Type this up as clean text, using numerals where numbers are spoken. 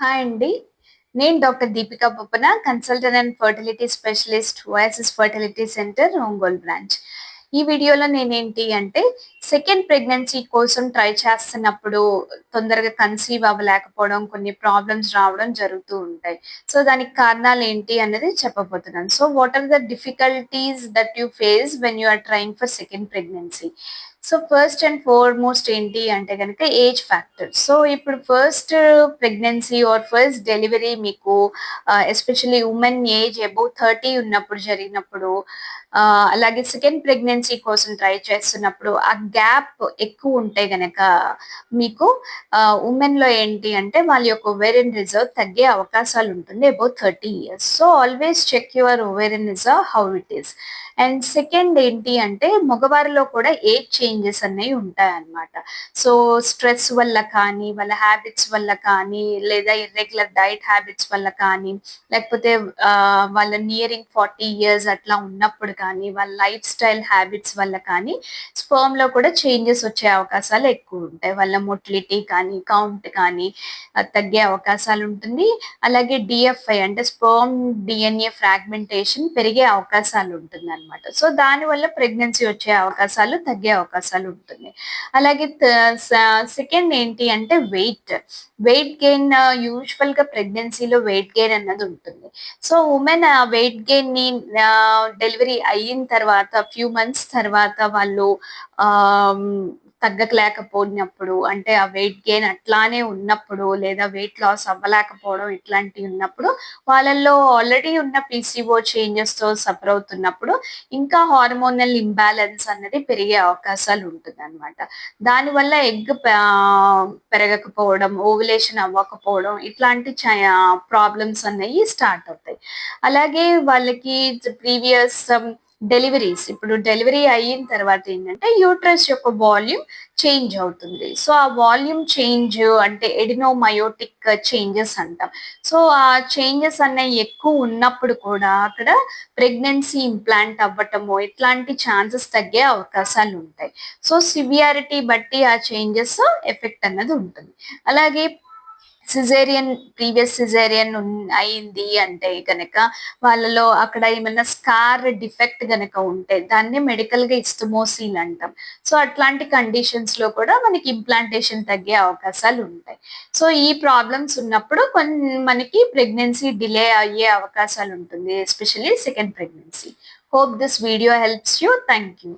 Hi అండి. నేను doctor Deepika Boppana, consultant and fertility specialist, Oasis fertility centre, Ongole branch. ఈ వీడియోలో నేనేంటి అంటే, సెకండ్ ప్రెగ్నెన్సీ కోసం ట్రై చేస్తున్నప్పుడు తొందరగా కన్సీవ్ అవ్వలేకపోవడం, కొన్ని ప్రాబ్లమ్స్ రావడం జరుగుతూ ఉంటాయి. సో, దానికి కారణాలేంటి అన్నది చెప్పబోతున్నాను. So, what are the difficulties that you face when you are trying for second pregnancy? So first and foremost ఏంటి అంటే గనక ఏజ్ ఫ్యాక్టర్. సో ఇప్పుడు first pregnancy or first delivery మీకు ఎస్పెషల్లీ ఉమెన్ ఏజ్ అబౌవ్ 30 ఉన్నప్పుడు జరిగినప్పుడు, అలాగే second pregnancy కోసం try చేస్తున్నప్పుడు ఆ గ్యాప్ ఎక్కువ ఉంటే గనక మీకు ఉమెన్ లో ఏంటి అంటే వాళ్ళ యొక్క ఓవేరియన్ రిజర్వ్ తగ్గే అవకాశాలు ఉంటుంది above 30 years. So always check your ovarian reserve how it is. And second ఏంటి అంటే మగవారిలో కూడా ఏజ్ చేంజెస్ అనేవి ఉంటాయన్నమాట. సో స్ట్రెస్ వల్ల కానీ, వాళ్ళ హ్యాబిట్స్ వల్ల కానీ, లేదా ఇర్రెగ్యులర్ డైట్ హ్యాబిట్స్ వల్ల కానీ, లేకపోతే వాళ్ళ నియరింగ్ 40 years అట్లా ఉన్నప్పుడు కానీ, వాళ్ళ లైఫ్ స్టైల్ హ్యాబిట్స్ వల్ల కానీ స్పర్మ్ లో కూడా చేంజెస్ వచ్చే అవకాశాలు ఎక్కువ ఉంటాయి. వాళ్ళ మొటిలిటీ కానీ, కౌంట్ కానీ తగ్గే అవకాశాలు ఉంటుంది. అలాగే డిఎఫ్ఐ అంటే స్పర్మ్ డిఎన్ఏ ఫ్రాగ్మెంటేషన్ పెరిగే అవకాశాలు ఉంటుంది అనమాట. సో దానివల్ల ప్రెగ్నెన్సీ వచ్చే అవకాశాలు తగ్గే అవకాశాలు ఉంటుంది. అలాగే సెకండ్ ఏంటి అంటే వెయిట్ గెయిన్. యూజువల్ గా ప్రెగ్నెన్సీలో వెయిట్ గెయిన్ అన్నది ఉంటుంది. సో ఉమెన్ ఆ వెయిట్ గెయిన్ ని డెలివరీ అయిన తర్వాత ఫ్యూ మంత్స్ తర్వాత వాళ్ళు ఆ తగ్గలేకపోయినప్పుడు, అంటే ఆ వెయిట్ గెయిన్ అట్లానే ఉన్నప్పుడు, లేదా వెయిట్ లాస్ అవ్వలేకపోవడం ఇట్లాంటివి ఉన్నప్పుడు, వాళ్ళల్లో ఆల్రెడీ ఉన్న పీసీఓ చేంజెస్ తో సఫర్ అవుతున్నప్పుడు ఇంకా హార్మోనల్ ఇంబ్యాలెన్స్ అన్నది పెరిగే అవకాశాలు ఉంటుంది అనమాట. దానివల్ల ఎగ్ పెరగకపోవడం, ఓవులేషన్ అవ్వకపోవడం ఇట్లాంటి ప్రాబ్లమ్స్ అనేవి స్టార్ట్ అవుతాయి. అలాగే వాళ్ళకి ప్రీవియస్ డెలివరీస్, ఇప్పుడు డెలివరీ అయిన తర్వాత ఏంటంటే యూట్రస్ యొక్క వాల్యూమ్ చేంజ్ అవుతుంది. సో ఆ వాల్యూమ్ చేంజ్ అంటే ఎడినోమయోటిక్ చేంజెస్ అంటాం. సో ఆ చేంజెస్ అనేవి ఎక్కువ ఉన్నప్పుడు కూడా అక్కడ ప్రెగ్నెన్సీ ఇంప్లాంట్ అవ్వటము ఇట్లాంటి ఛాన్సెస్ తగ్గే అవకాశాలు ఉంటాయి. సో సివియారిటీ బట్టి ఆ చేంజెస్ ఎఫెక్ట్ అన్నది ఉంటుంది. అలాగే ప్రీవియస్ సిజేరియన్ అయింది అంటే గనక వాళ్ళలో అక్కడ ఏమైనా స్కార్ డిఫెక్ట్ గనక ఉంటే దాన్ని మెడికల్ గా ఇస్తమోసీల్ అంటాం. సో అట్లాంటి కండిషన్స్ లో కూడా మనకి ఇంప్లాంటేషన్ తగ్గే అవకాశాలు ఉంటాయి. సో ఈ ప్రాబ్లమ్స్ ఉన్నప్పుడు మనకి ప్రెగ్నెన్సీ డిలే అయ్యే అవకాశాలు ఉంటుంది, especially second pregnancy. Hope this video helps you. Thank you.